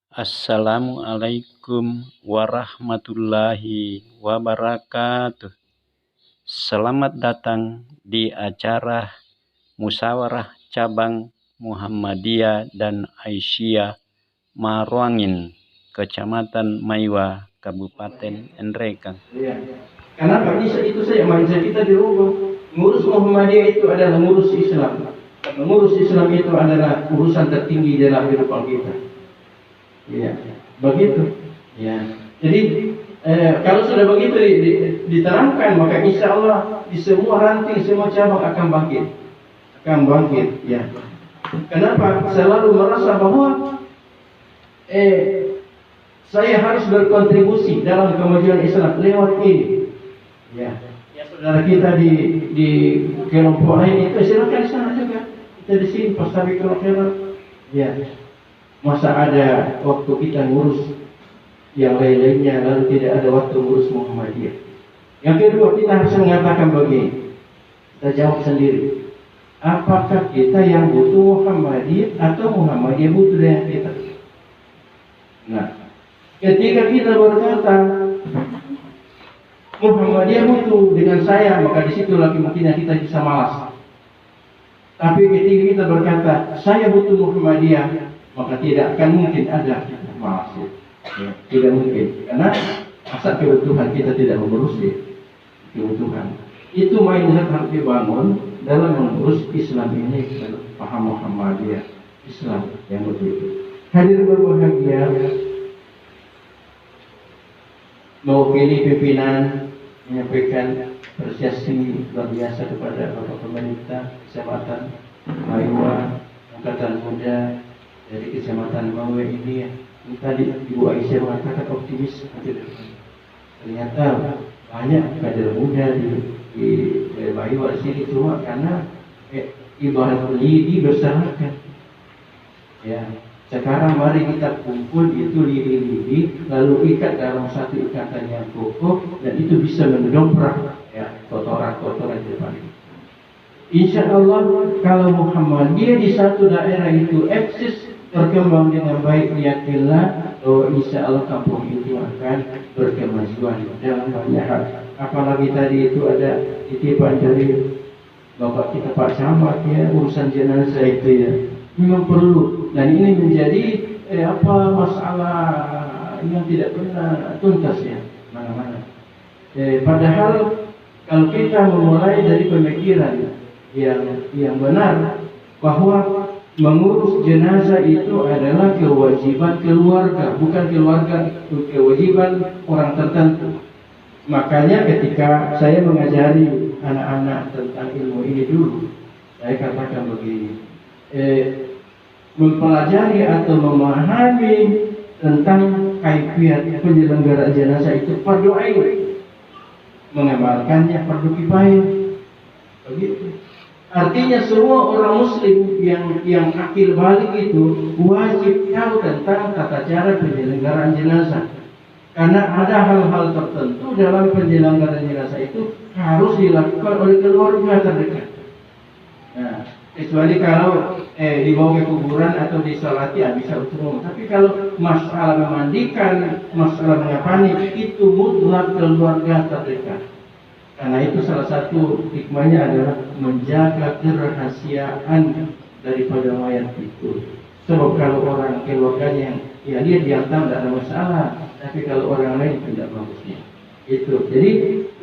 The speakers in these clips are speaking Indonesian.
Assalamualaikum warahmatullahi wabarakatuh. Selamat datang di acara Musyawarah Cabang Muhammadiyah dan Aisyah Maruangin, Kecamatan Maiwa, Kabupaten Nrekang. Ya. Kenapa itu saja mindset kita dirubah. Ngurus Muhammadiyah itu adalah ngurus Islam. Mengurus Islam itu adalah urusan tertinggi dalam kehidupan kita. Ya, begitu. Ya. Jadi kalau sudah begitu diterangkan, maka insya Allah di semua ranting, semua cabang akan bangkit. Ya. Kenapa? Selalu merasa bahwa saya harus berkontribusi dalam kemajuan Islam lewat ini. Ya, saudara kita di kelompok lain itu silakan di sana juga. Kita di sini pas tapi kelompok. Ya, masa ada waktu kita ngurus yang lain-lainnya lalu tidak ada waktu ngurus Muhammadiyah. Yang kedua, kita harus mengatakan begini. Kita jawab sendiri. Apakah kita yang butuh Muhammadiyah atau Muhammadiyah butuh dengan kita? Nah, ketika kita berkata Muhammadiyah butuh dengan saya, maka di situ lagi mungkin kita bisa malas. Tapi ketika kita berkata saya butuh Muhammadiyah, maka tidak akan mungkin ada malas. Ya, tidak mungkin, karena asal kebutuhan kita tidak mengurus kebutuhan. Itu mindset harus dibangun dalam mengurus Islam ini, paham Muhammadiyah Islam yang begitu. Hadir berbahagia, mewakili pimpinan menyampaikan apresiasi luar biasa kepada Bapak Pemerintah Kecamatan Maiwa, angkatan muda dari Kecamatan Maiwa ini. Tadi Ibu Aisyah mengatakan optimis, ternyata banyak kader muda di Maiwa sini, cuma karena ibarat lidi berserakan. Ya, sekarang mari kita kumpul itu lidi-lidi, lalu ikat dalam satu ikatan yang kokoh, dan itu bisa mendongkrak ya kotoran-kotoran di depan. Insya Allah kalau Muhammadiyah di satu daerah itu eksis berkembang dengan baik, yakinlah bahwa insya Allah kampung itu akan berkemajuan dalam banyak hal. Apalagi tadi itu ada titipan dari Bapak kita Pak Camat ya, urusan jenazah itu ya memang perlu, dan ini menjadi masalah yang tidak pernah tuntas ya mana-mana. Padahal kalau kita memulai dari pemikiran yang benar bahwa mengurus jenazah itu adalah kewajiban keluarga, bukan kewajiban orang tertentu. Makanya ketika saya mengajari anak-anak tentang ilmu ini dulu, saya katakan begini, mempelajari atau memahami tentang kaifiat penyelenggaraan jenazah itu fardu ain, mengamalkannya fardu kifayah. Begitu. Artinya semua orang muslim yang akil balik itu wajib tahu tentang tata cara penyelenggaraan jenazah. Karena ada hal-hal tertentu dalam penyelenggaraan jenazah itu harus dilakukan oleh keluarga terdekat. Nah, kecuali kalau dibawa ke kuburan atau disolati bisa umum. Tapi kalau masalah memandikan, masalah mengapani, itu mutlak keluarga terdekat. Karena itu salah satu hikmahnya adalah menjaga kerahasiaan daripada mayat itu. Sebab kalau orang keluarganya ya dia diantam tidak ada masalah, tapi kalau orang lain tidak bagusnya. Itu. Jadi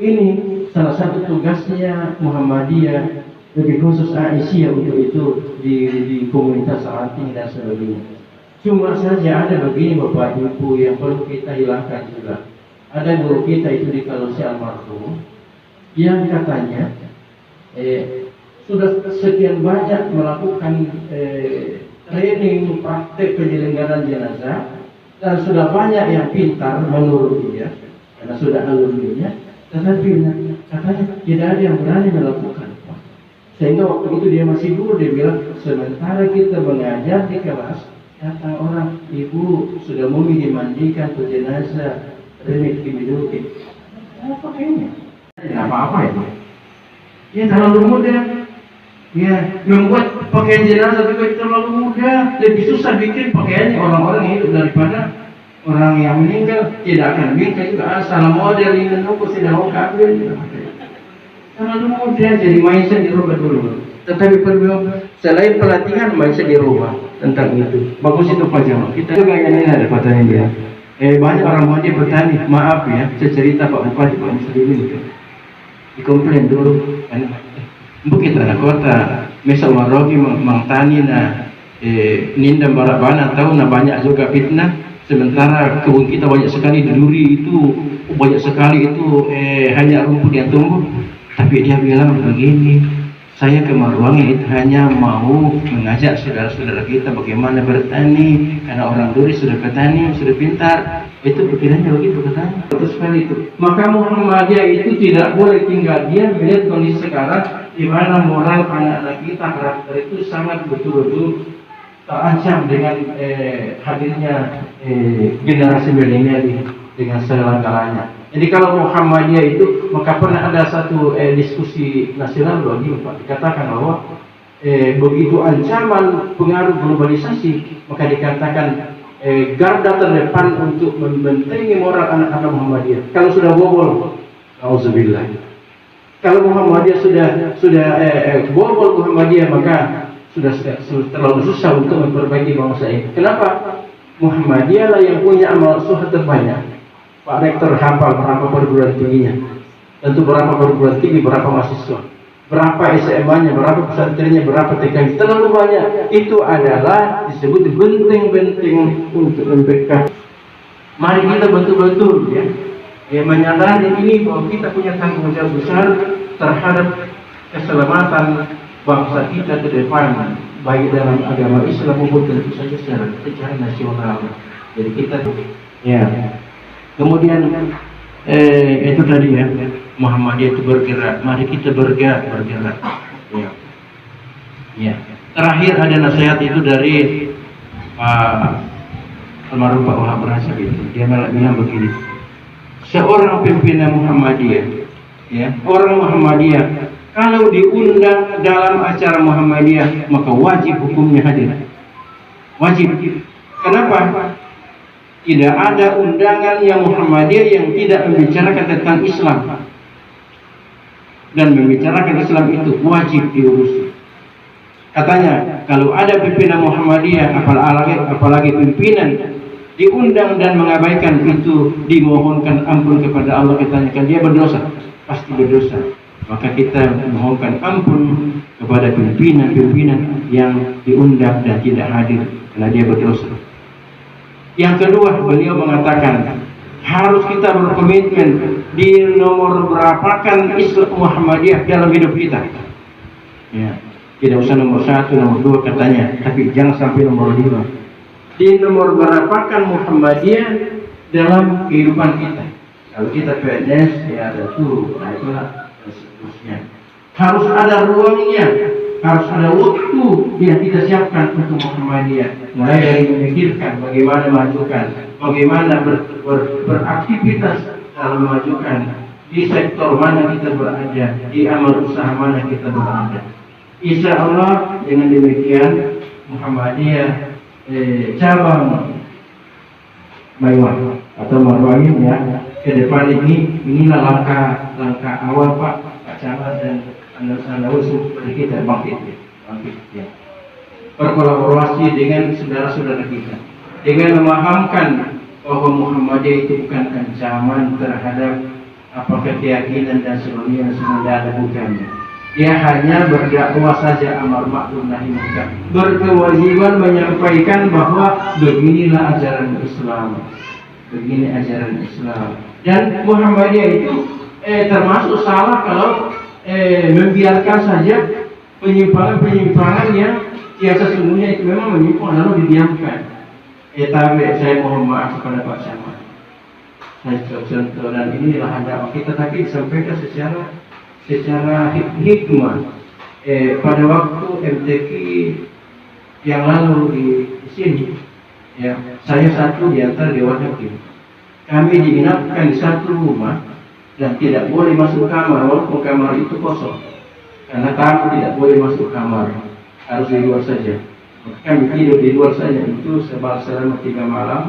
ini salah satu tugasnya Muhammadiyah, lebih khusus Aisyah untuk itu di komunitas Saranting dan sebagainya. Cuma saja ada begini Bapak Ibu yang perlu kita hilangkan juga. Ada guru kita itu di Kalusi almarhum yang katanya sudah sekian banyak melakukan training praktek penyelenggaraan jenazah, dan sudah banyak yang pintar menurut dia karena sudah alumninya, tetapi katanya tidak ada yang berani melakukan. Sehingga waktu itu dia masih guru, dia bilang sementara kita mengajar di kelas, kata orang ibu sudah mau dimandikan ke jenazah, remit diminum. Apa kayaknya? Apa-apa itu? Ya terlalu mudah. Ya membuat pakaian jenazah juga terlalu mudah. Lebih susah bikin pakaiannya orang-orang itu daripada orang yang meninggal tidak akan bingkai juga. Salam model ini nunggu tidak mau kabel. Terlalu mudah jadi mindset dirubah dulu. Tetapi perlu selain pelatihan mindset dirubah tentang itu. Bagus itu Pak Jamal. Kita juga yang ini ada katanya dia. Banyak orang mau dia bertani. Maaf ya, saya cerita Pak Bupati Pak Muslimin itu. Dikomplain dulu kan. Bukit anak kota, misal warogi mangtani na ninda barabana tahu na banyak juga fitnah. Sementara kebun kita banyak sekali duri itu, banyak sekali itu hanya rumput yang tumbuh. Tapi dia bilang begini, saya ke Marwangi itu hanya mau mengajak saudara-saudara kita bagaimana bertani, karena orang duri sudah petani, sudah pintar. Itu pikirannya begitu katanya. Betul sekali itu. Maka Muhammadiyah itu tidak boleh tinggal diam melihat kondisi sekarang di mana moral anak-anak kita karakter itu sangat betul-betul terancam dengan hadirnya generasi milenial dengan segala-galanya. Jadi kalau Muhammadiyah itu, maka pernah ada satu diskusi nasional lagi Pak, dikatakan bahwa begitu ancaman pengaruh globalisasi, maka dikatakan garda terdepan untuk membentengi moral anak-anak Muhammadiyah. Kalau sudah bobol, auzubillah. Kalau Muhammadiyah sudah bobol Muhammadiyah, maka sudah terlalu susah untuk memperbaiki bangsa ini. Kenapa? Muhammadiyah lah yang punya amal soleh terbanyak. Pak Rektor hafal berapa perguruan tingginya, tentu berapa perguruan tinggi, berapa mahasiswa, berapa SMA-nya, berapa pesantrennya, berapa TKI, terlalu banyak. Itu adalah disebut benteng-benteng untuk MPK. Mari kita betul-betul menyadari ini bahwa kita punya tanggung jawab besar terhadap keselamatan bangsa kita ke depan, baik dalam agama Islam maupun tentu saja secara nasional. Jadi kita kemudian itu tadi ya, Muhammadiyah itu bergerak. Mari kita bergerak. Terakhir ada nasihat itu dari almarhum Pak Wahab Rasab itu. Dia bilang begini, seorang pimpinan Muhammadiyah, orang Muhammadiyah kalau diundang dalam acara Muhammadiyah maka wajib hukumnya hadir. Wajib. Kenapa? Tidak ada undangan yang Muhammadiyah yang tidak membicarakan tentang Islam. Dan membicarakan Islam itu wajib diurus. Katanya, kalau ada pimpinan Muhammadiyah, apalagi pimpinan diundang dan mengabaikan itu, dimohonkan ampun kepada Allah. Katanya, dia berdosa, pasti berdosa. Maka kita memohonkan ampun kepada pimpinan-pimpinan yang diundang dan tidak hadir, karena dia berdosa. Yang kedua, beliau mengatakan harus kita berkomitmen di nomor berapakan Islam Muhammadiyah dalam hidup kita. Tidak usah nomor 1, nomor 2 katanya, tapi jangan sampai nomor 5. Di nomor berapakan Muhammadiyah dalam kehidupan kita. Kalau kita PNS, ada tuh, nah itulah dan seterusnya. Harus ada ruangnya. Harus ada waktu yang kita siapkan untuk Muhammadiyah. Mulai dari memikirkan bagaimana memajukan, bagaimana beraktivitas dalam memajukan, di sektor mana kita berada, di amal usaha mana kita berada. Insya Allah dengan demikian Muhammadiyah cabang Maiwah atau Marwangi ke depan inilah langkah awal Pak Camat dan Anda seperti kita bangkit ya. Berkolaborasi dengan saudara-saudara kita, dengan memahamkan bahwa Muhammadiyah itu bukan ancaman terhadap keyakinan dan sebagainya, sebenarnya bukannya. Dia hanya berdakwah saja, amar ma'ruf nahi munkar, berkewajiban menyampaikan bahwa beginilah ajaran Islam, begini ajaran Islam. Dan Muhammadiyah itu termasuk salah kalau membiarkan saja penyimpangan-penyimpangan yang sesungguhnya itu memang menyimpang lalu didiamkan. Tapi saya mohon maaf kepada Pak Camat, saya contoh dan inilah dakwah kita, tapi disampaikan secara hikmah. Pada waktu MTQ yang lalu di sini, saya satu di antara Dewan Hakim. Kami diinapkan di satu rumah dan tidak boleh masuk kamar, walaupun kamar itu kosong. Karena tamu tidak boleh masuk kamar, harus di luar saja. Kami tidur di luar saja itu selama 3 malam.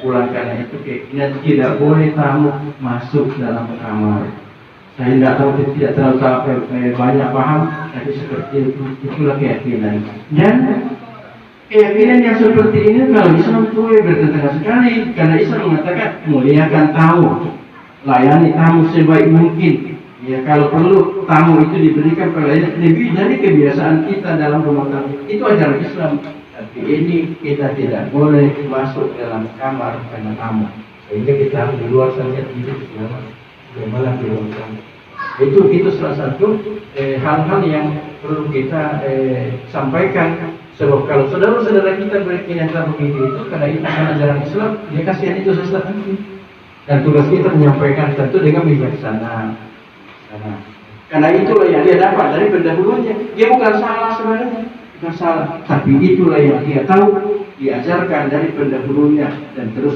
Pulang karena itu keinginan tidak boleh tamu masuk dalam kamar. Saya tidak tahu, tidak terlalu banyak paham, tapi seperti itu, itulah keyakinan. Dan keyakinan yang seperti ini kalau Islam itu bertentangan sekali, karena Islam mengatakan muliakan tamu, layani tamu sebaik mungkin. Ya, kalau perlu tamu itu diberikan pelayanan lebih dari kebiasaan kita dalam rumah tangga. Itu ajaran Islam. Tapi ini kita tidak boleh masuk dalam kamar karena tamu. Sehingga kita harus di luar saja tidur selama 2 malam di luar kamar. Itu salah satu hal-hal yang perlu kita sampaikan. Sebab kalau saudara-saudara kita berkeyakinan begitu itu karena itu kan ajaran Islam, dia kasihan itu sesat nanti. Dan tugas kita menyampaikan tentu dengan bijaksana. Karena itulah yang dia dapat dari pendahulunya. Dia bukan salah sebenarnya, bukan salah. Tapi itulah yang dia tahu, diajarkan dari pendahulunya dan terus.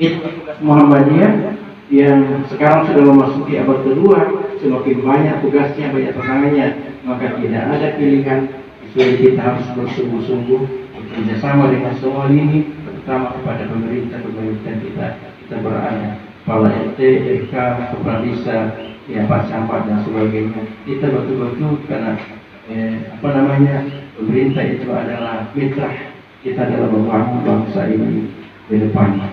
Itu tugas Muhammadiyah yang sekarang sudah memasuki abad kedua, semakin banyak tugasnya, banyak tantangannya, maka tidak ada pilihan kecuali kita harus bersungguh-sungguh bekerjasama dengan semua lini, terutama kepada pemerintah kita berada, kepala RT, RK, kepala desa, ya Pak Camat dan sebagainya. Kita betul-betul karena pemerintah itu adalah mitra kita dalam membangun bangsa ini ke depan.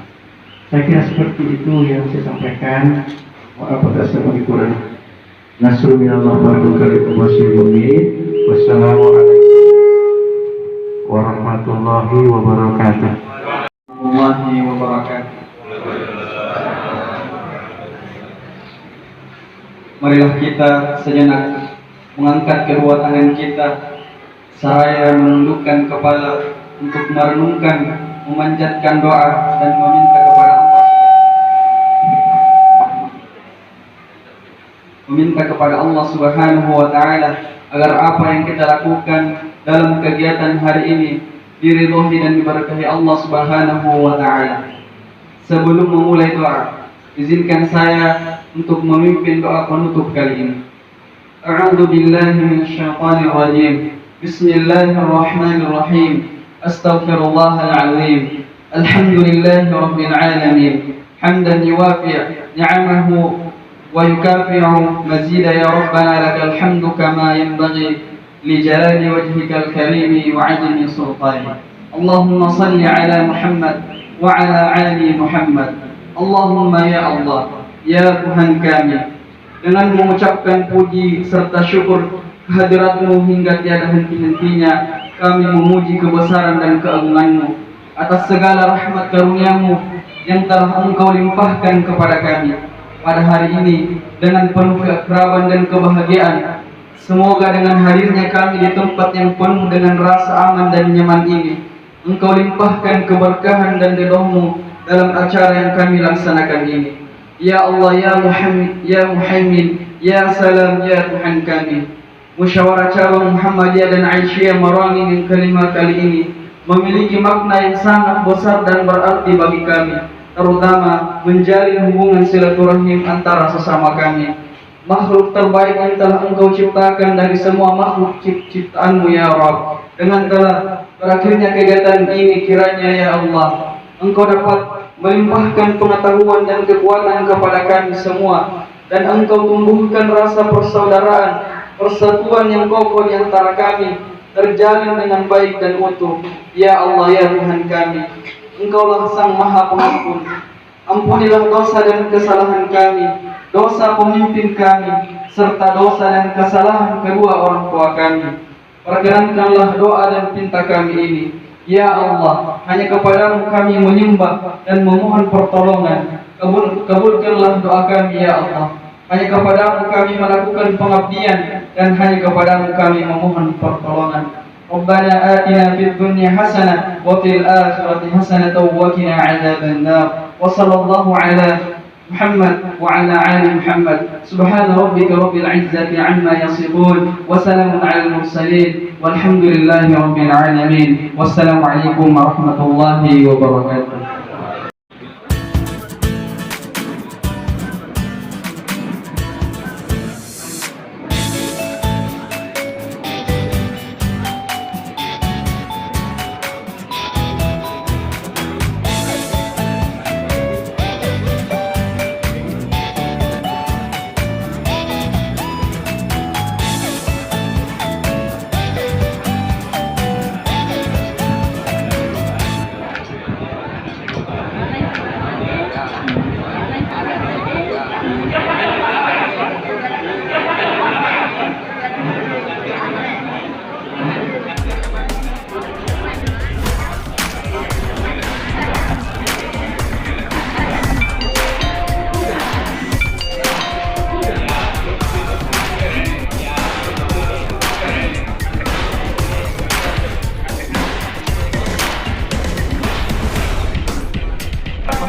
Saya kira seperti itu yang saya sampaikan. Maaf atas kekurangan. Nasrul minallah wa barakatuh. Wassalamualaikum warahmatullahi wabarakatuh. Marilah kita sejenak mengangkat kedua tangan kita, seraya menundukkan kepala untuk merenungkan, memanjatkan doa dan meminta kepada Allah Subhanahu wa taala agar apa yang kita lakukan dalam kegiatan hari ini diridhoi dan diberkahi Allah Subhanahu wa taala. Sebelum memulai doa, izinkan saya untuk memimpin doa penutup kali ini. A'udzu billahi minasyaitonir rajim. Bismillahirrahmanirrahim. Astaghfirullahal azim. Alhamdulillahi rabbil alamin. Hamdan yuwafi' ni'amahu wa yukafi'u mazida ya rabbana lakal hamdu kama yanbaghi li jalali wajhikal karimi wa 'azimi sultani. Allahumma salli ala Muhammad wa ala ali Muhammad. Allahumma ya Allah, ya Tuhan kami, dengan mengucapkan puji serta syukur kehadirat-Mu hingga tiada henti-hentinya, kami memuji kebesaran dan keagungan-Mu atas segala rahmat karunia-Mu yang telah Engkau limpahkan kepada kami pada hari ini dengan penuh keakraban dan kebahagiaan. Semoga dengan hadirnya kami di tempat yang penuh dengan rasa aman dan nyaman ini, Engkau limpahkan keberkahan dan ridho-Mu dalam acara yang kami laksanakan ini. Ya Allah, ya Muhammad, ya Muhaimin, ya Salam, ya Tuhan kami. Musyawarah cabang Muhammadiyah dan Aisyah merangin kalimat kali ini memiliki makna yang sangat besar dan berarti bagi kami, terutama menjalin hubungan silaturahim antara sesama kami, makhluk terbaik yang telah Engkau ciptakan dari semua makhluk ciptaan-Mu ya Rabb. Dengan telah berakhirnya kegiatan ini, kiranya ya Allah, Engkau dapat melimpahkan pengetahuan dan kekuatan kepada kami semua, dan Engkau tumbuhkan rasa persaudaraan, persatuan yang kokoh di antara kami, terjalin dengan baik dan utuh. Ya Allah, ya Tuhan kami, Engkaulah Sang Maha Pengampun. Ampunilah dosa dan kesalahan kami, dosa pemimpin kami, serta dosa dan kesalahan kedua orang tua kami. Perkenankanlah doa dan pinta kami ini. Ya Allah, hanya kepadamu kami menyembah dan memohon pertolongan. Kabulkanlah doa kami ya Allah. Hanya kepadamu kami melakukan pengabdian dan hanya kepadamu kami memohon pertolongan. Rabbana atina fid dunya hasanah wa fil akhirati hasanah wa qina adzaban nar. Wa sallallahu ala Muhammad wa ala ali Muhammad. Subhana rabbika rabbil izzati amma yasifun wa salamun alal mursalin walhamdulillahi rabbil alamin. Wassalamualaikum warahmatullahi wabarakatuh.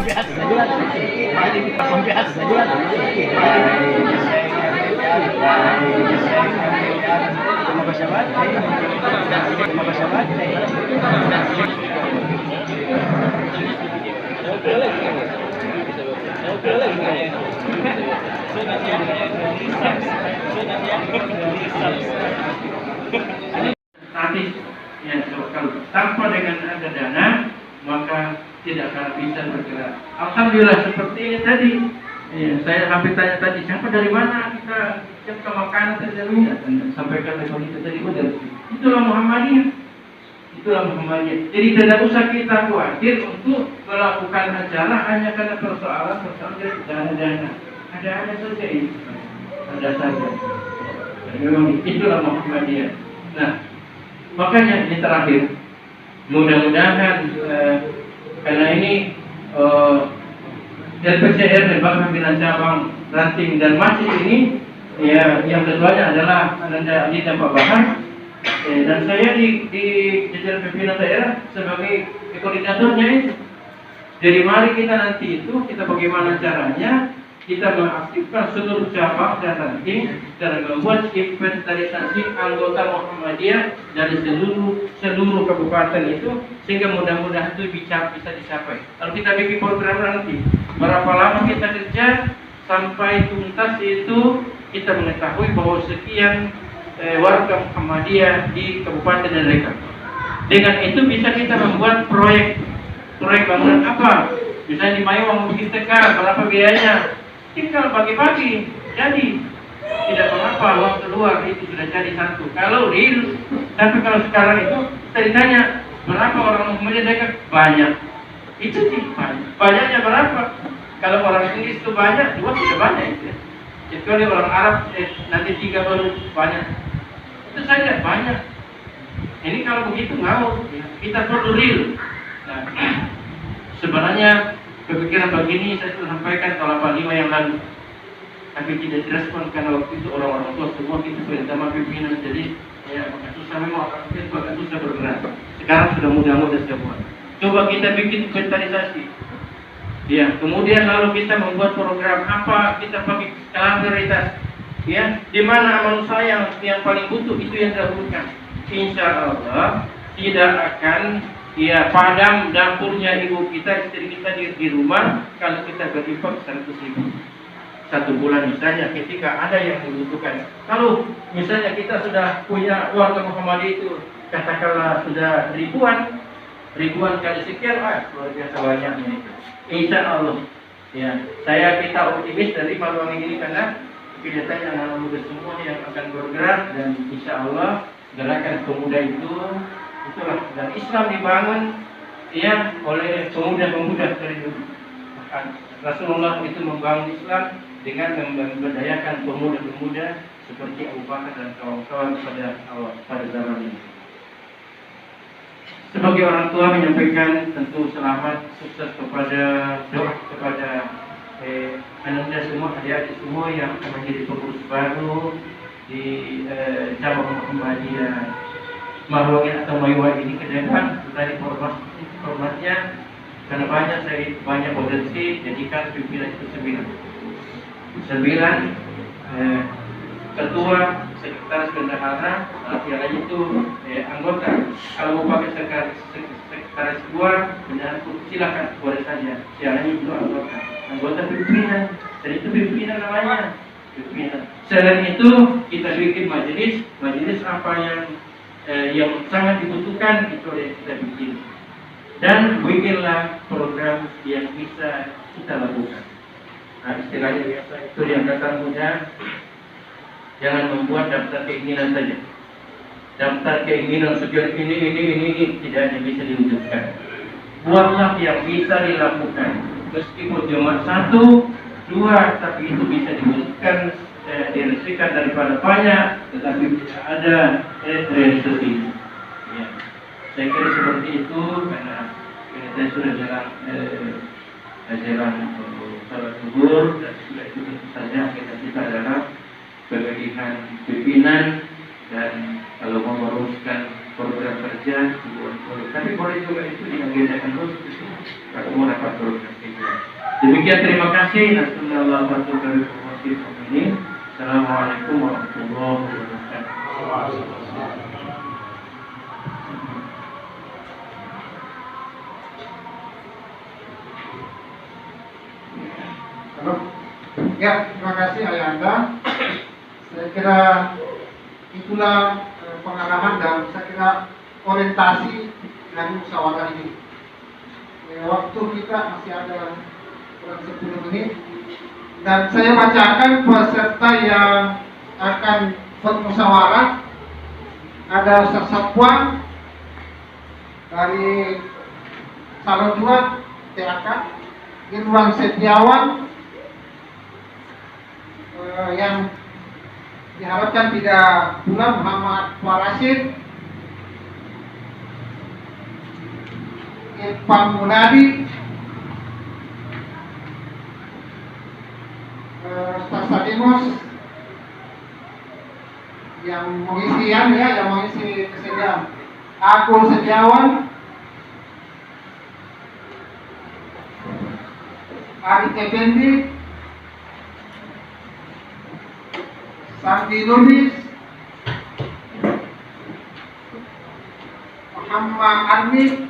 Statis yang kalau tanpa dengan ada dana maka tidak akan bisa bergerak. Alhamdulillah seperti ini tadi. Ya, saya hampir tanya tadi, siapa dari mana kita siapkan makanan tadi dan sampaikan level itu tadi dari itulah Muhammadiyah. Itulah Muhammadiyah. Jadi tidak usah kita khawatir untuk melakukan acara hanya karena persoalan dari dana. Ada saja ini. Ada saja. Memang itulah Muhammadiyah. Nah, makanya ini terakhir. Mudah-mudahan karena ini LPCR Lembaga Pembinaan Cabang Ranting dan Masjid ini ya yang keduanya adalah Ananda Adita Pak Bahar dan saya di jajaran pimpinan daerah sebagai koordinatornya itu. Jadi mari kita nanti itu kita bagaimana caranya kita mengaktifkan seluruh cabang dan ranting dan membuat inventarisasi anggota Muhammadiyah dari seluruh kabupaten itu sehingga mudah-mudahan itu bisa dicapai. Kalau kita bikin program nanti, berapa lama kita kerja sampai tuntas itu kita mengetahui bahwa sekian warga Muhammadiyah di Kabupaten Naleka. Dengan itu bisa kita membuat proyek bangunan apa? Misalnya di Mayuang bikin TK, berapa biayanya? Tinggal bagi-bagi, jadi tidak mengapa uang keluar itu sudah jadi satu. Kalau real, tapi kalau sekarang itu kita ditanya berapa orang Muhammadiyah dekat banyak, itu sih banyak. Banyaknya berapa? Kalau orang Inggris itu banyak, dua sudah banyak itu. Kecuali orang Arab nanti 3 baru banyak. Itu saja banyak. Ini kalau begitu ngawur, kita perlu real. Nah, sebenarnya kepikiran begini saya sudah sampaikan tahun 85 yang lalu, tapi tidak direspon karena waktu itu orang-orang tua semua kita bersama pimpinan, jadi ya agak susah memang agak susah bergerak. Sekarang sudah mudah-mudah semua. Coba kita bikin inventarisasi. Ya, kemudian lalu kita membuat program apa, kita pakai skala prioritas. Ya, di mana amal saya yang paling butuh itu yang didahulukan. Insya Allah tidak akan padam dapurnya ibu kita, istri kita di rumah kalau kita berinfak 100.000 satu bulan misalnya ketika ada yang membutuhkan. Kalau misalnya kita sudah punya warga Muhammadiyah itu katakanlah sudah ribuan kali sekian, luar biasa banyaknya itu. Insya Allah ya, kita optimis dari malam ini karena kelihatannya anak muda semua yang akan bergerak dan insya Allah gerakan pemuda itulah, dan Islam dibangun ya oleh pemuda-pemuda dari dulu. Rasulullah itu membangun Islam dengan memberdayakan pemuda-pemuda seperti Abu Bakar dan kawan-kawan pada zaman ini. Sebagai orang tua menyampaikan tentu selamat sukses kepada doa kepada Ananda semua, adik-adik semua yang akan menjadi pengurus baru di cabang Muhammadiyah Marwangin atau Mayuang ini ke depan. Tadi formatnya karena banyak potensi, jadikan pimpinan itu 9 ketua, sekretaris bendahara, yang lain itu anggota. Kalau mau pakai sekretaris dua, bendahara silakan boleh saja. Yang lain itu anggota pimpinan, dan itu pimpinan namanya pimpinan. Selain itu kita bikin majelis apa yang sangat dibutuhkan itu yang kita bikin, dan bikinlah program yang bisa kita lakukan. Nah, istilahnya biasa itu yang kata muda, jangan membuat daftar keinginan saja. Daftar keinginan segala ini tidak ada bisa diwujudkan. Buatlah yang bisa dilakukan, meskipun cuma 1, 2, tapi itu bisa diwujudkan, direalisasikan daripada banyak, tetapi tidak ada realisasi. Ya. Saya kira seperti itu karena saya sudah jalan salat zuhur, dan sudah itu tentu saja kita adalah pemilihan pimpinan, dan kalau mau meneruskan program kerja, tapi boleh juga itu diagendakan terus. ketemu dapat turunkan video. Demikian, terima kasih. Assalamualaikum warahmatullahi wabarakatuh. Assalamualaikum warahmatullahi wabarakatuh. Ya, terima kasih Ayanda. Saya kira itulah pengalaman dan saya kira orientasi dari musyawarah ini. Waktu kita masih ada kurang 10 menit dan saya bacakan peserta yang akan bermusyawarah. Ada Ustaz Sapwan dari Salon 2 TAK, Irwan Setiawan yang diharapkan tidak pulang, Muhammad Warasid, Irfan Munadi, Ustaz Sadimus yang mengisi kesediaan, Aku Setiawan, Ari Effendi, Sandi Lubis, Muhammad Arif,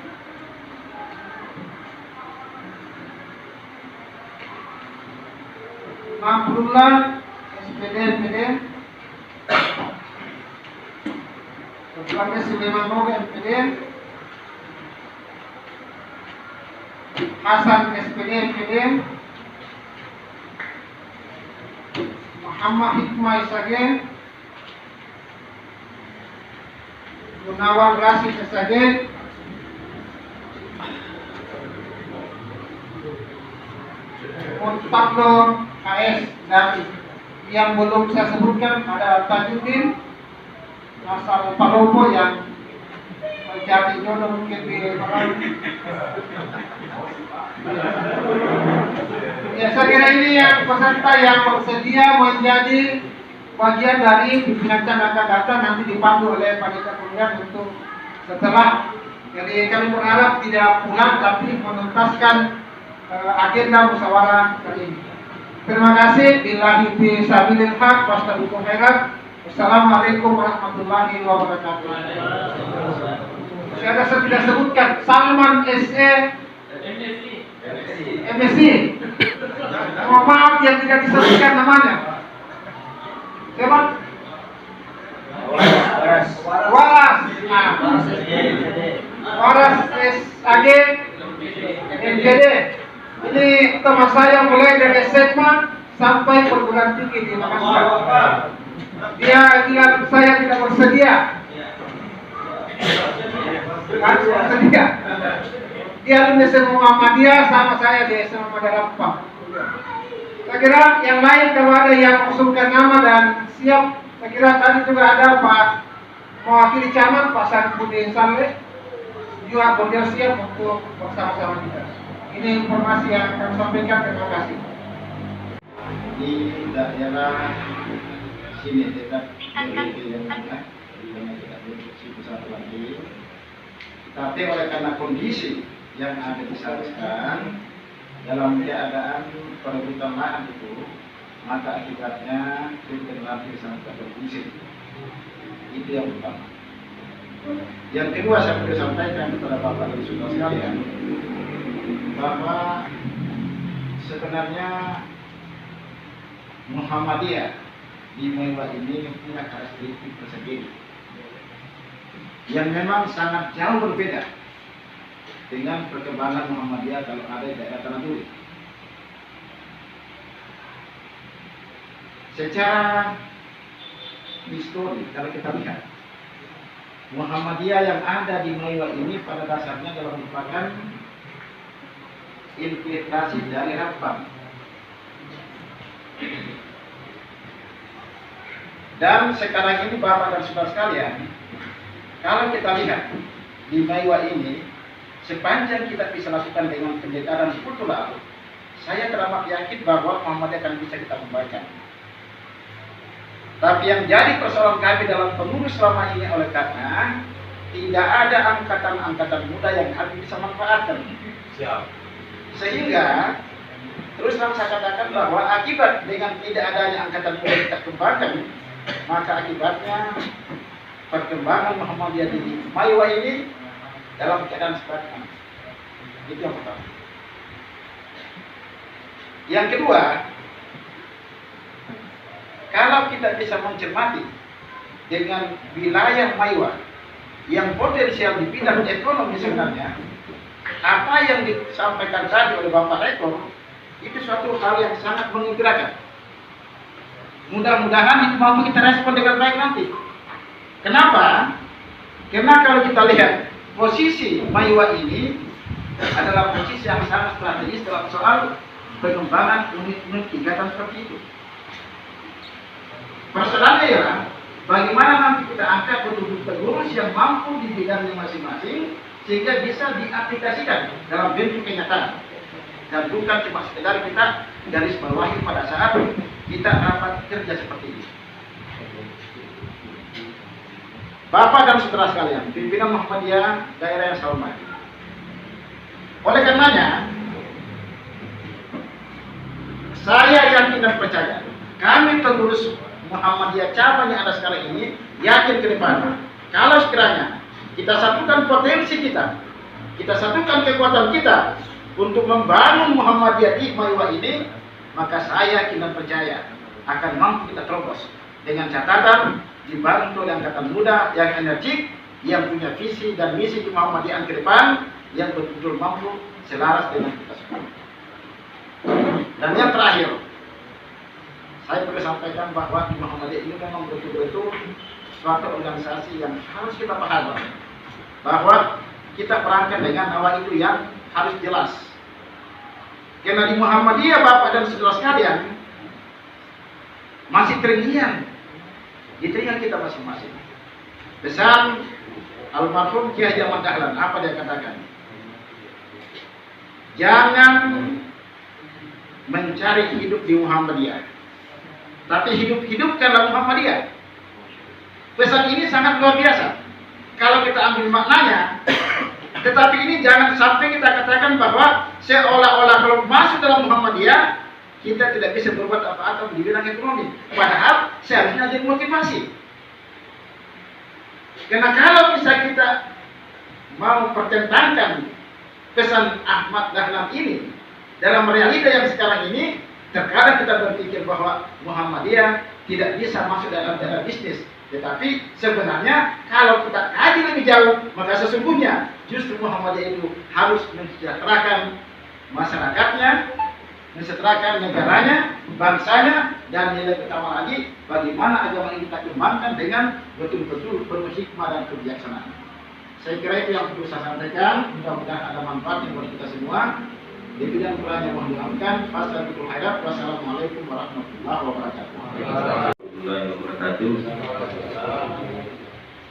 Mahmudullah, SPD, Dr. Sulaiman Moga, SPD, Hasan, SPD, Muhammad Hikmah Isage, Munawar Rasid Isage, Muntaklor KS, dan yang belum saya sebutkan ada Tajuddin asal Palopo yang menjadi jodoh mungkin di orang. Ya, saya kira ini yang peserta yang bersedia menjadi bagian dari pimpinan akan datang nanti dipandu oleh panitia pemilihan untuk setelah. Jadi kami berharap tidak pulang tapi menuntaskan agenda musyawarah kali ini. Terima kasih. Billahi fisabilil haq wastabiqul khairat. Wassalamualaikum warahmatullahi wabarakatuh. Saya tidak sebutkan Salman SE MSc. Mohon maaf yang tidak disebutkan namanya. Siapa? Waras. Waras SAG MGD. Ini teman saya mulai dari SMA sampai perguruan tinggi di Makassar. Dia bilang saya tidak bersedia. Harus bersedia. Dia di SMA Muhammadiyah sama saya di SMA Madarampang. Saya kira yang lain kalau ada yang mengusulkan nama dan siap, saya kira tadi juga ada Pak mewakili camat Pak Sanpudin Saleh juga beliau siap untuk bersama-sama kita. Ini informasi yang kami sampaikan. Terima kasih. Di daerah sini dekat dari yang tidak besar lagi, tapi oleh karena kondisi yang ada di sana sekarang dalam keadaan perebutan lahan itu, maka akibatnya regenerasi sangat terkondisi. Itu yang pertama. Yang kedua, saya perlu sampaikan kepada Bapak dan Saudara sekalian bahwa sebenarnya Muhammadiyah di Mewah ini punya karakteristik tersendiri yang memang sangat jauh berbeda dengan perkembangan Muhammadiyah kalau ada di daerah Tanah Turi. Secara histori, kalau kita lihat Muhammadiyah yang ada di Mewah ini pada dasarnya adalah merupakan infiltrasi dari Rabbang. Dan sekarang ini Bapak dan Saudara sekalian, kalau kita lihat di Mewah ini, sepanjang kita bisa lakukan dengan pendekatan kultural, saya teramat yakin bahwa Muhammadiyah akan bisa kita kembangkan. Tapi yang jadi persoalan kami dalam pengurus selama ini oleh karena tidak ada angkatan-angkatan muda yang kami bisa manfaatkan. Sehingga terus terang saya katakan bahwa akibat dengan tidak adanya angkatan muda kita kembangkan, maka akibatnya perkembangan Muhammadiyah di Maiwa ini dalam keadaan stagnan. Itu yang pertama. Yang kedua, kalau kita bisa mencermati dengan wilayah Maiwa yang potensial di bidang ekonomi sebenarnya, apa yang disampaikan tadi oleh Bapak Rektor itu suatu hal yang sangat menggerakkan. Mudah-mudahan itu mampu kita respon dengan baik nanti. Kenapa? Karena kalau kita lihat posisi Maiwa ini adalah posisi yang sangat strategis dalam soal pengembangan unit-unit kegiatan seperti itu. Persoalannya ialah bagaimana nanti kita angkat betul-betul pengurus yang mampu di bidangnya masing-masing sehingga bisa diaplikasikan dalam bentuk kenyataan dan bukan cuma sekedar kita garis bawahi pada saat kita rapat kerja seperti ini. Bapak dan saudara sekalian, pimpinan Muhammadiyah daerah yang saya hormati. Oleh karenanya, saya yakin dan percaya kami pengurus Muhammadiyah cabang yang ada sekarang ini yakin ke depan kalau sekiranya kita satukan potensi kita satukan kekuatan kita untuk membangun Muhammadiyah di Maiwa ini, maka saya yakin dan percaya akan mampu kita terobos dengan catatan dibantu oleh angkatan muda yang energik, yang punya visi dan misi di Muhammadiyah ke depan, yang betul-betul mampu selaras dengan kita semua. Dan yang terakhir, saya perlu sampaikan bahwa di Muhammadiyah ini memang betul-betul suatu organisasi yang harus kita pahami bahwa kita perangkat dengan awal itu yang harus jelas. Karena di Muhammadiyah Bapak dan saudara sekalian masih terngiang di telinga kita masing-masing. Pesan almarhum Kiai Haji Ahmad Dahlan, apa dia katakan? Jangan mencari hidup di Muhammadiyah, tapi hidup-hidupkanlah Muhammadiyah. Pesan ini sangat luar biasa kalau kita ambil maknanya. Tetapi ini jangan sampai kita katakan bahwa seolah-olah kalau masuk dalam Muhammadiyah kita tidak bisa berbuat apa-apa di bidang ekonomi. Padahal seharusnya jadi motivasi. Karena kalau bisa kita mau pertentangkan pesan Ahmad Dahlan ini dalam realita yang sekarang ini, terkadang kita berpikir bahwa Muhammadiyah tidak bisa masuk dalam bisnis. Tetapi sebenarnya kalau kita kaji lebih jauh, maka sesungguhnya justru Muhammadiyah itu harus mensejahterakan masyarakatnya, mensejahterakan negaranya, bangsanya, dan nilai utama lagi bagaimana agama ini kita kembangkan dengan betul-betul penuh hikmah dan kebijaksanaan. Saya kira itu yang perlu saya sampaikan. Mudah-mudahan ada manfaatnya buat kita semua. Di bidang perannya mohon dimaafkan. Wassalamualaikum warahmatullahi wabarakatuh. Warahmatullahi wabarakatuh.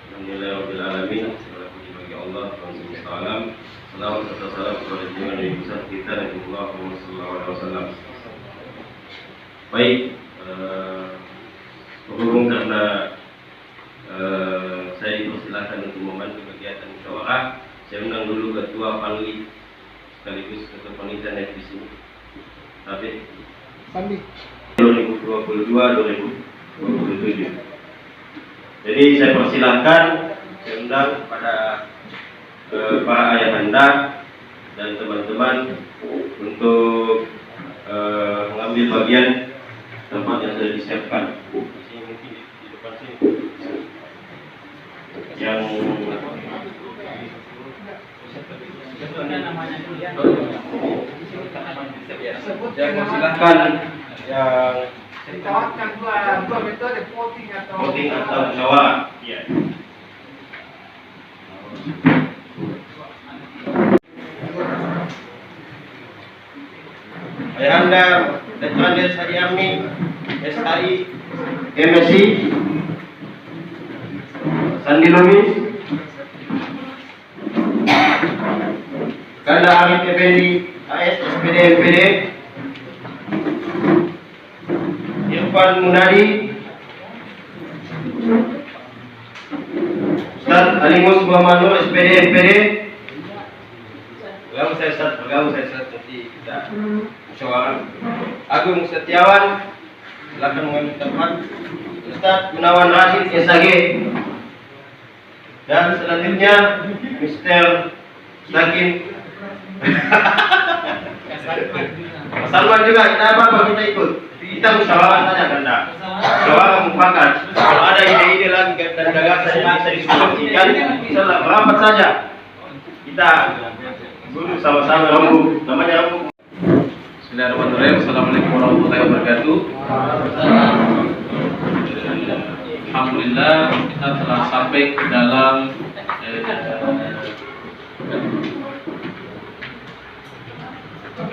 Alhamdulillahirabbil alamin. Segala puji bagi Allah Subhanahu. Salawat serta salam kepada junjungan Nabi besar kita Nabi Muhammad sallallahu alaihi wasallam. Baik, berhubung karena saya dipersilakan untuk membantu kegiatan musyawarah, saya undang dulu ketua panelis sekaligus ketua panitia di sini. Tapi 2022-2027. Jadi saya persilahkan, saya undang kepada para ayahanda dan teman-teman untuk mengambil bagian tempat yang sudah disiapkan. Di depan sini. Yang persilahkan yang ditawarkan dua metode, voting atau musyawarah. Iya. Ayahanda Dr. Andes Hadi Amni, SHI, MSI, Sandi Lubis, Ganda Arif Effendi, AS, SPD, MPD, Irfan Munadi, Ustaz Alimus Muhammad Nur, SPD, MPD, Bergabung saya Ustaz, nanti kita musyawarah. Agung Setiawan, silakan mengambil tempat. Ustaz Gunawan Rashid SAG. Dan selanjutnya Mr. Sakin. Mas Salman juga, kita apa kita ikut. Kita musyawarah saja Anda. Musyawarah mufakat. Kalau ada ide-ide lagi dan gagasan yang bisa diskusikan, bisa rapat saja. Kita dulu sama-sama namanya Rambu. Bismillahirrahmanirrahim. Assalamualaikum warahmatullahi wabarakatuh. Alhamdulillah kita telah sampai ke dalam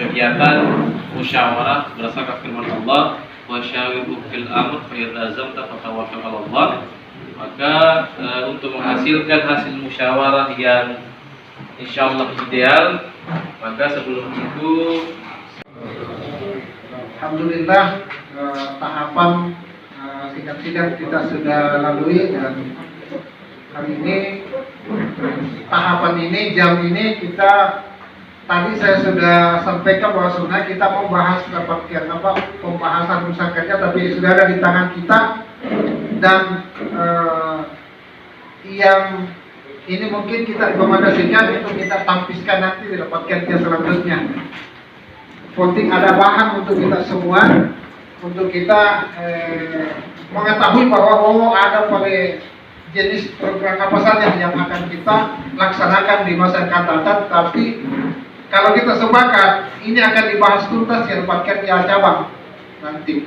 kegiatan musyawarah berdasarkan firman Allah, wa syawirhum fil amr fa idza azamta fatawakkal 'ala Allah. Maka untuk menghasilkan hasil musyawarah yang insyaallah ideal, maka sebelum itu Alhamdulillah tahapan sidang-sidang kita sudah lalui, dan hari ini tahapan ini jam ini kita tadi saya sudah sampaikan bahwa sebenarnya kita mau bahas pembahasan musyawarah, tapi sudah ada di tangan kita, dan yang ini mungkin kita rekomendasikan itu kita tampiskan nanti di rapat kerja selanjutnya. Penting ada bahan untuk kita semua, untuk kita mengetahui bahwa ada pada jenis program apa saja yang akan kita laksanakan di masa akan datang. Tapi kalau kita sepakat, ini akan dibahas tuntas di rapat kerja cabang nanti.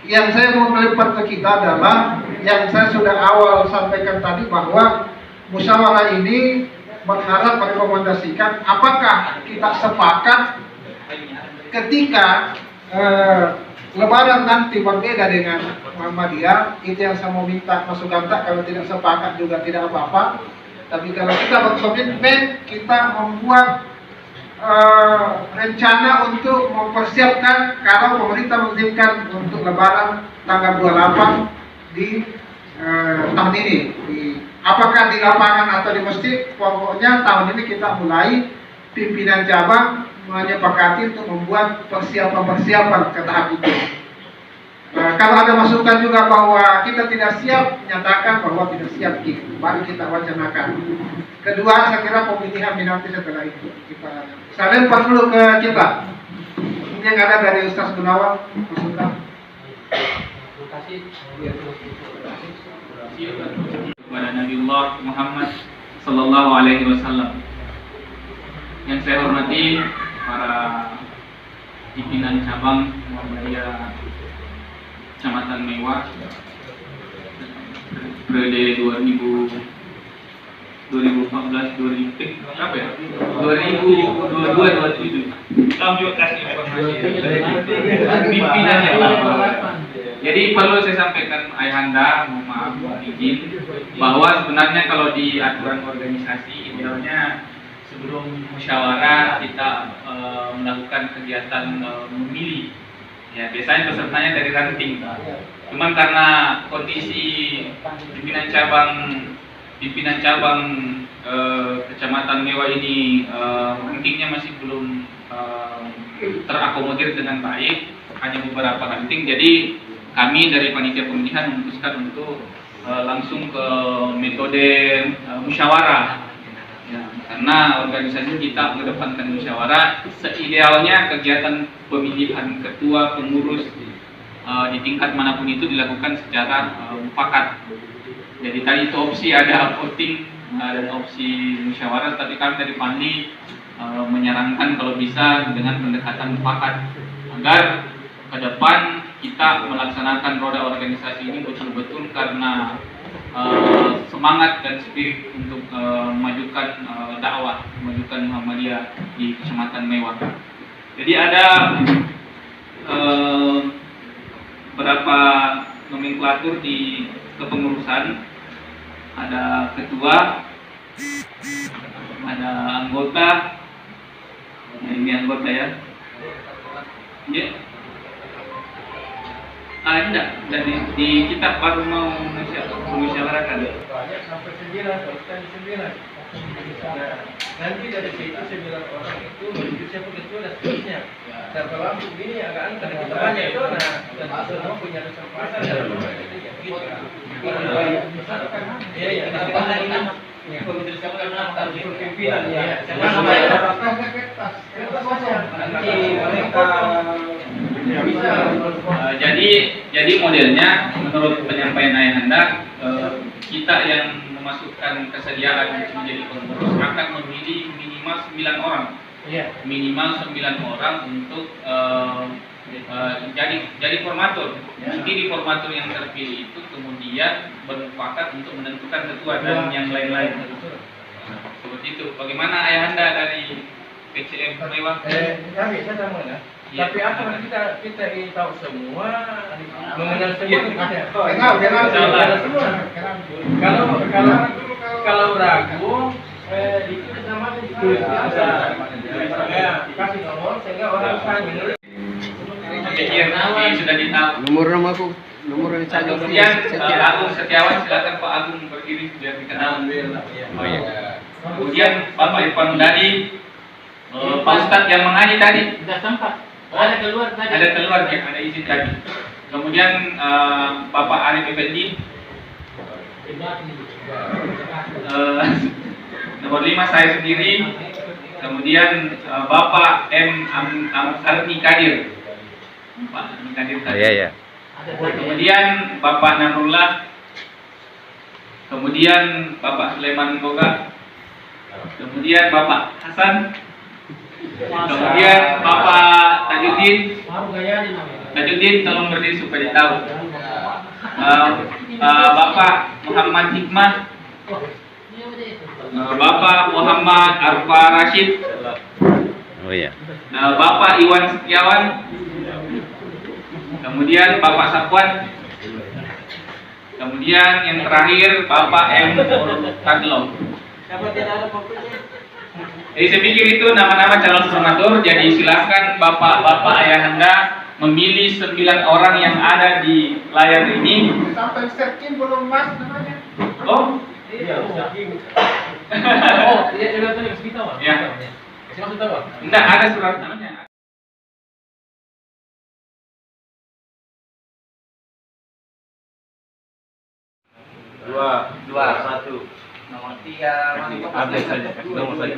Yang saya mau melipat ke kita adalah yang saya sudah awal sampaikan tadi, bahwa musyawarah ini berharap merekomendasikan apakah kita sepakat ketika Lebaran nanti berbeda dengan Muhammadiyah. Itu yang saya mau minta masukan. Kalau tidak sepakat juga tidak apa-apa, tapi kalau kita berkomitmen, kita membuat rencana untuk mempersiapkan kalau pemerintah mengizinkan untuk Lebaran tanggal 28 di tahun ini, apakah di lapangan atau di masjid. Pokoknya tahun ini kita mulai pimpinan cabang menyepakati untuk membuat persiapan ke tahap itu. Kalau ada masukan juga bahwa kita tidak siap, nyatakan bahwa tidak siap, baru kita wacanakan. Kedua, saya kira pemilihan nanti setelah itu saya lempar dulu ke kita. Ini yang ada dari Ustaz Gunawan, masukan. Kepada Nabiullah Muhammad Sallallahu Alaihi Wasallam. Yang saya hormati para pimpinan cabang Muhammadiyah Kecamatan Mewah periode 2014-2022. Kami juga kasih informasi pimpinannya. Jadi perlu saya sampaikan ayahanda, mohon maaf, mohon izin, bahwa sebenarnya kalau di aturan organisasi idealnya sebelum musyawarah kita melakukan kegiatan memilih. Ya, biasanya pesertanya dari ranting. Cuman karena kondisi pimpinan cabang Kecamatan Mewah ini rantingnya masih belum terakomodir dengan baik, hanya beberapa ranting. Jadi kami dari panitia pemilihan memutuskan untuk langsung ke metode musyawarah. Ya, karena organisasi kita mengedepankan musyawarah, seidealnya kegiatan pemilihan ketua pengurus di tingkat manapun itu dilakukan secara mufakat. Jadi tadi itu opsi ada voting dan opsi musyawarah, tapi kami dari Panli menyarankan kalau bisa dengan pendekatan mufakat agar ke depan kita melaksanakan roda organisasi ini betul-betul karena semangat dan spirit untuk memajukan dakwah, memajukan Muhammadiyah di Kecamatan Mewah. Jadi ada beberapa nomenklatur di kepengurusan, ada ketua, ada anggota. Nah, ini anggota ya. Ya. Enggak, di kita baru mau mengusyawarakan. Sampai 9, Nanti dari situ 9 orang itu menuju siapa ketua dan seterusnya. Dan kalau begini agak aneh karena kita banyak itu, nah dan semua punya kesempatan dalam begitu. Iya. Komite siapa karena harus pimpinan ya. Nanti mereka jadi modelnya menurut penyampaian Ayahanda, kita yang memasukkan kesediaan menjadi pengurus akan memilih minimal 9 orang. Minimal 9 orang untuk jadi formatur. Nanti di formatur yang terpilih itu kemudian bermufakat untuk menentukan ketua dan yang lain-lain. Seperti itu. Bagaimana Ayahanda dari PCM Mewah? Ya bisa sama ya. Tapi apa kita ingin tahu semua, mengenal semua kenal semua. Kalau ragu, dikit sama ditulis kasih nomor sehingga orang tanya. Ini sudah ditahu. Nomor yang saya Kemudian Agung Setiawan, silakan Pak Agung berdiri biar dikenal. Oh iya. Kemudian Bapak Irfan Mudadi, Pak Ustadz yang mengaji tadi. Sudah sempat. Ada keluar tadi. Ada keluar ya, ada izin tadi. Kemudian Bapak Arif Effendi. Nomor 5 saya sendiri. Kemudian Bapak M. Arni Kadir. Pak Arni Kadir tadi. Iya. Kemudian Bapak Narullah. Kemudian Bapak Sulaiman Boga. Kemudian Bapak Hasan. Kemudian Bapak Tajuddin. Tajuddin tolong berdiri supaya tahu. Bapak Muhammad Hikmah. Bapak Muhammad Arfa Rashid. Oh iya. Bapak Iwan Setiawan. Kemudian Bapak Sakwan. Kemudian yang terakhir Bapak M. Taglo. Jadi saya pikir itu nama-nama calon formatur. Jadi silakan Bapak-bapak Ayahanda memilih 9 orang yang ada di layar ini. Sampai searching belum mas namanya. Oh, Iya. ya. Enggak ada surat namanya. Dua, satu. Nomor 3 Update saja. Nomor saja.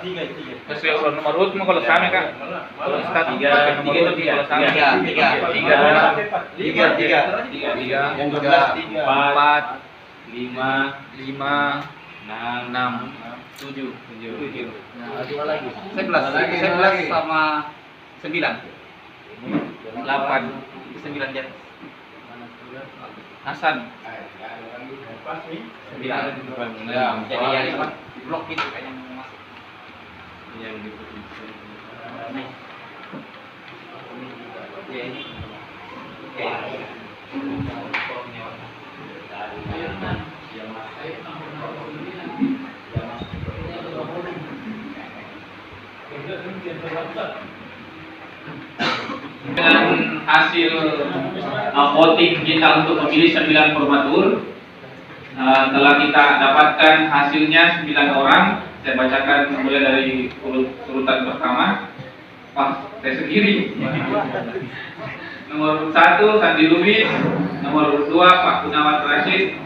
Tiga. Sesuai urut nomor urut kalau sama Kak. Kalau start 3 nomor urut kalau sama. Tiga. Yang 12 4 5 6 7. Nah, 2 lagi. 11 sama 9. 8 9 dia. Hasan. 9. Jadi yang apa? Blok itu kayaknya mau masuk. yang diputuskan. Dengan hasil voting kita untuk memilih 9 formatur, telah kita dapatkan hasilnya 9 orang. Saya bacakan mulai dari urutan pertama. Wah, saya sendiri. Nomor 1 Sandi Lubis, nomor 2 Pak Gunawan Rashid,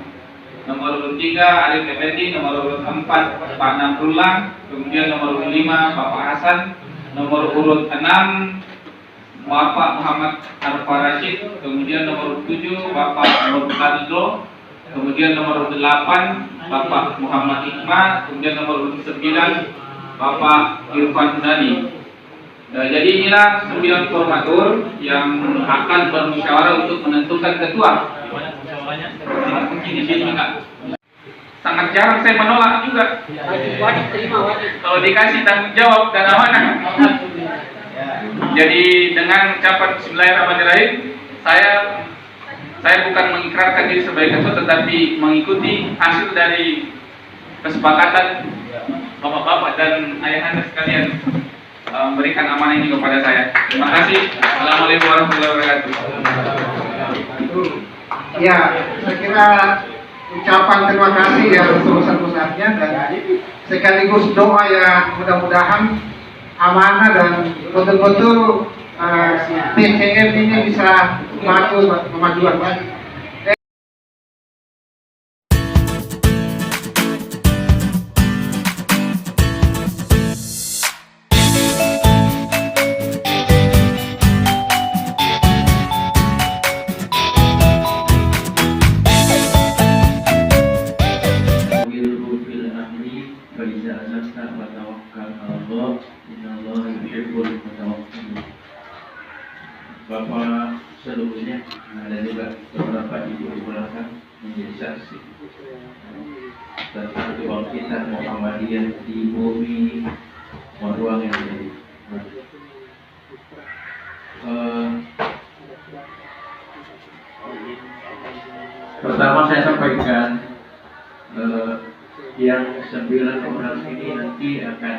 nomor 3 Arif Effendi, nomor 4 Pak Nasrullah, kemudian nomor 5 Bapak Hasan, nomor urut 6 Bapak Muhammad Arfa Rashid, kemudian nomor 7 Bapak Murtadlo, kemudian nomor 8 Bapak Muhammad Hikmah, kemudian nomor 9 Bapak Irfan Mudadi. Jadi inilah 9 formatur yang akan bermusyawarah untuk menentukan ketua. Mungkin di sini enggak. Sangat jarang saya menolak juga. Wajib terima, wajib. Kalau dikasih tanggung jawab dan amanah. Jadi dengan ucapan Bismillahirrahmanirrahim, saya bukan mengikrarkan diri sebagai ketua, tetapi mengikuti hasil dari kesepakatan bapak-bapak dan ayahanda sekalian memberikan amanah ini kepada saya. Terima kasih. Assalamualaikum warahmatullahi wabarakatuh. Ya, saya kira ucapan terima kasih yang sebesar-besarnya sebenarnya, dan sekaligus doa yang mudah-mudahan amanah dan betul-betul PCM ini bisa maju kemajuan lagi. Bapak seluruhnya dan juga beberapa ibu di belakang menjadi saksi tentang kebangkitan Muhammadiyah di bumi Maruang ini. Pertama saya sampaikan yang 9 orang ini nanti akan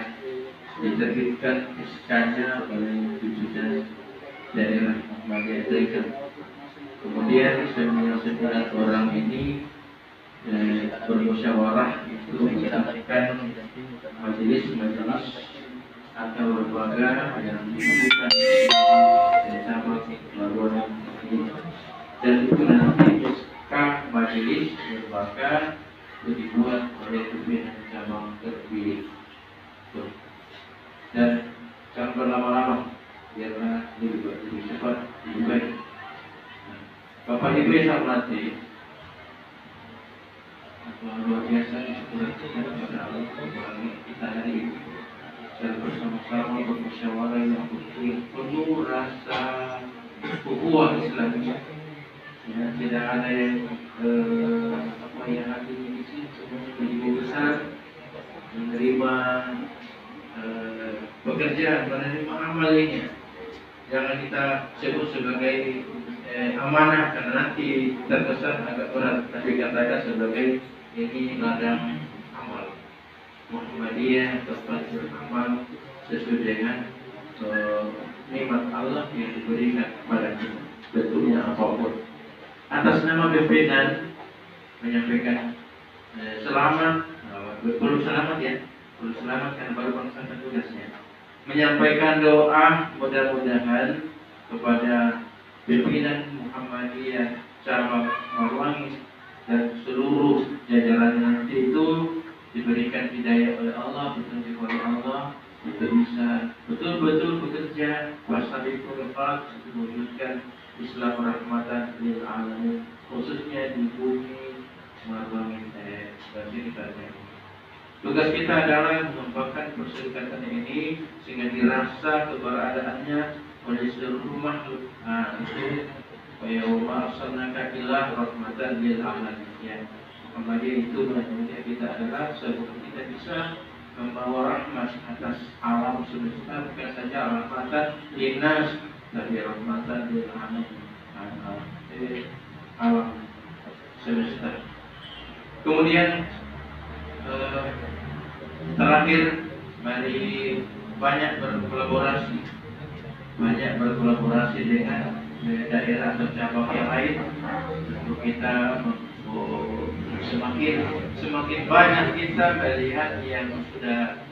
diterbitkan SK-nya oleh pimpinan daerah Muhammadiyah Taikan. Kemudian 9 orang ini bermusyawarah itu menetapkan majelis-majelis atau lembaga yang dibutuhkan bersama Maruang ini, dan itu nanti SK majelis lembaga itu dibuat oleh pimpinan cabang terpilih. Dan jangan berlama-lama biarlah lebih cepat, lebih baik. Bapak Ibu yang saya hormati, luar biasa disyukurkan kepada Allah kita hari ini secara bersama-sama bermusyawarah yang penuh rasa ukhuwah Islamiyah. Ya, tidak ada yang yang hatinya di sini semuanya begitu besar menerima pekerjaan, menerima amalnya. Jangan kita sebut sebagai amanah karena nanti terkesan agak berat, tapi katakan sebagai ini ladang amal. Muhammadiyah tempat beramal sesuai dengan nikmat Allah yang diberikan kepada kita, bentuknya apapun. Atas nama pimpinan menyampaikan selamat, perlu selamat ya, perlu selamat karena baru melaksanakan tugasnya. Menyampaikan doa mudah-mudahan kepada pimpinan Muhammadiyah cabang Maruang dan seluruh jajaran nanti itu diberikan hidayah oleh Allah, petunjuk oleh Allah untuk bisa betul-betul bekerja wasabiqul khairat untuk mewujudkan Islam rahmatan lil alamin, khususnya di bumi Maruang ini. Tugas kita adalah mengembangkan perserikatan ini sehingga dirasa keberadaannya oleh seluruh makhluk. Itu ya wa arsalnaka ila rahmatan lil alamin. Ya, Muhammadiyah itu menunjukkan kita adalah sebab kita bisa membawa rahmat atas alam semesta, bukan saja rahmatan linnas, tapi rahmatan lil alamin, alam semesta. Kemudian terakhir, mari banyak berkolaborasi dengan daerah atau cabang yang lain untuk kita semakin banyak kita melihat yang sudah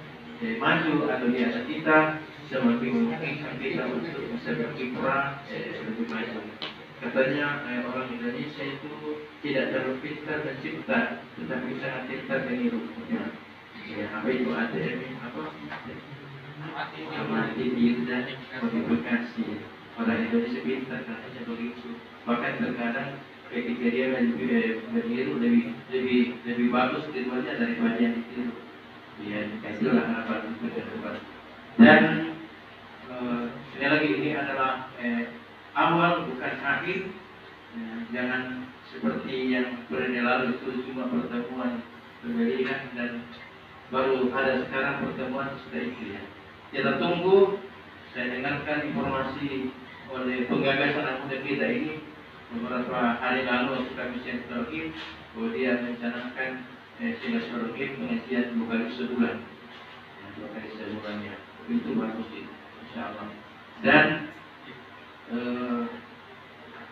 maju atau di atas kita, semakin memungkinkan kita untuk bisa berkiprah lebih maju. Katanya orang Indonesia itu tidak terlalu pintar mencipta, tetapi sangat pintar meniru. Ya, apa itu ATM? Apa? Amati diri dan modifikasi. Orang Indonesia pintar katanya begitu. Bahkan terkadang ketika dia meniru lebih bagus tiruannya daripada yang ditiru. Ya, itulah harapan itu ke depan. Dan sekali lagi ini adalah awal bukan akhir. Jangan seperti yang periode lalu itu cuma pertemuan pemilihan dan baru ada sekarang pertemuan sudah itu ya. Kita tunggu. Saya dengarkan informasi oleh penggagas anak muda kita ini beberapa hari lalu kami silaturahim, kemudian mencanangkan silaturahim pengajian 2 kali sebulan. 2 kali sebulannya itu bagus itu, insyaallah. Dan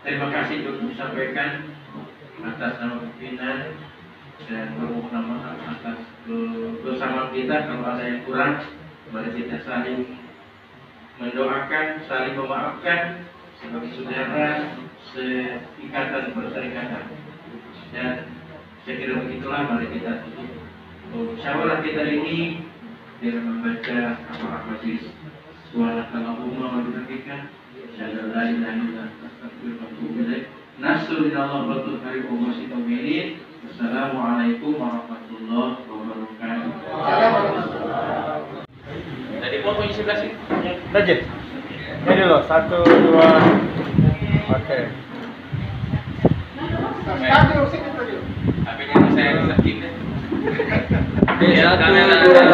terima kasih untuk disampaikan atas nama pimpinan dan permohonan maaf atas kebersamaan kita. Kalau ada yang kurang, mari kita saling mendoakan, saling memaafkan sebagai saudara seikatan perserikatan. Dan saya kira begitulah, mari kita tutup musyawarah kita ini dengan membaca amal majlis. Subhanakallahumma wa bihamdika asyhadu an la ilaha illa anta astaghfiruka wa atubu ilaik. Nasrul minallah wa tuharikum wa sitawilin. Wassalamualaikum warahmatullahi wabarakatuh. Jadi fotonya sebelah sini. Lanjut. Ini loh, 1, 2. Oke. Stabil, sini stabil. HP-nya saya sakit deh. Satu, dua,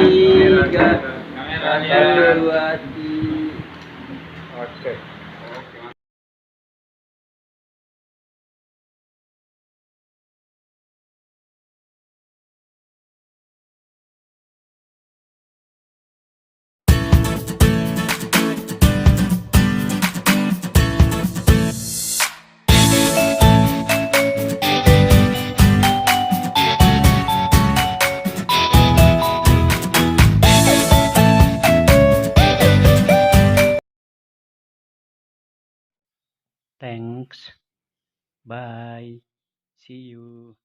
tiga. Satu, dua, tiga. Oke. Thanks. Bye. See you.